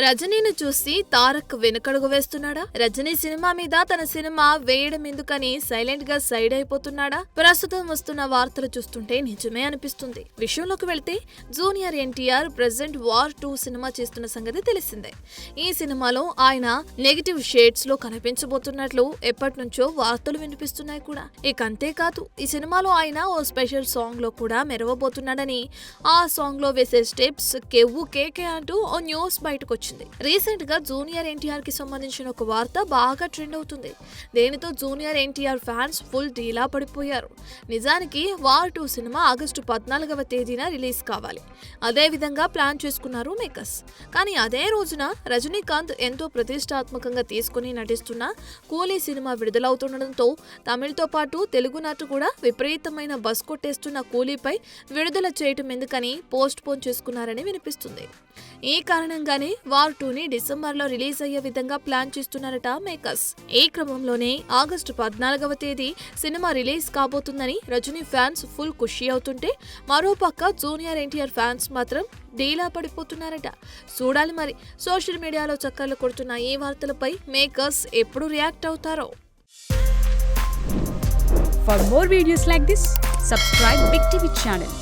రజనీని చూసి తారక్ వెనుకడుగు వేస్తున్నాడా? రజనీ సినిమా మీద తన సినిమా వేయడం ఎందుకని సైలెంట్ గా సైడ్ అయిపోతున్నాడా? ప్రస్తుతం వస్తున్న వార్తలు చూస్తుంటే నిజమే అనిపిస్తుంది. విషయంలోకి వెళ్తే junior NTR present war 2 cinema చేస్తున్న సంగతి తెలిసిందే. ఈ సినిమాలో ఆయన నెగటివ్ షేడ్స్ లో కనిపించబోతున్నట్లు ఎప్పటి నుంచో వార్తలు వినిపిస్తున్నాయి కూడా. ఇక అంతేకాదు, ఈ సినిమాలో ఆయన ఓ స్పెషల్ సాంగ్ లో కూడా మెరవబోతున్నాడని, ఆ సాంగ్ లో వేసే స్టెప్స్ కెవ్వు కేకే అంటూ ఓ న్యూస్ బయటకు వచ్చింది. రీసెంట్ గా జూనియర్ ఎన్టీఆర్ కి సంబంధించిన ఒక వార్త బాగా ట్రెండ్ అవుతుంది. దీనితో జూనియర్ ఎన్టీఆర్ ఫ్యాన్స్ ఫుల్ డీలా పడిపోయారు. నిజానికి వార్ 2 సినిమా ఆగస్టు 14వ తేదీన రిలీజ్ కావాలి. అదే విధంగా ప్లాన్ చేసుకున్నారు మేకర్స్. కానీ అదే రోజున రజనీకాంత్ ఎంతో ప్రతిష్టాత్మకంగా తీసుకుని నటిస్తున్న కూలీ సినిమా విడుదలవుతుండటంతో తమిళతో పాటు తెలుగు నాటు కూడా విపరీతమైన బస్ కొట్టేస్తున్న కూలీపై విడుదల చేయటం ఎందుకని పోస్ట్ పోన్ చేసుకున్నారని వినిపిస్తుంది. ఈ కారణంగానే వార్ 2ని డిసెంబర్లో రిలీజ్ అయ్యే విధంగా ప్లాన్ చేస్తున్నారట మేకర్స్. ఈ క్రమంలోనే ఆగస్టు 14వ తేదీ సినిమా రిలీజ్ కాబోతుందని రజనీ ఫ్యాన్స్ ఫుల్ ఖుషి అవుతుంటే, మరోపక్క జూనియర్ ఎన్టీఆర్ ఫ్యాన్స్ మాత్రం డీలా పడిపోతున్నారట. చూడాలి మరి సోషల్ మీడియాలో చక్కర్లు కొడుతున్న ఈ వార్తలపై మేకర్స్ ఎప్పుడు రియాక్ట్ అవుతారో. For more videos like this, subscribe Big TV channel.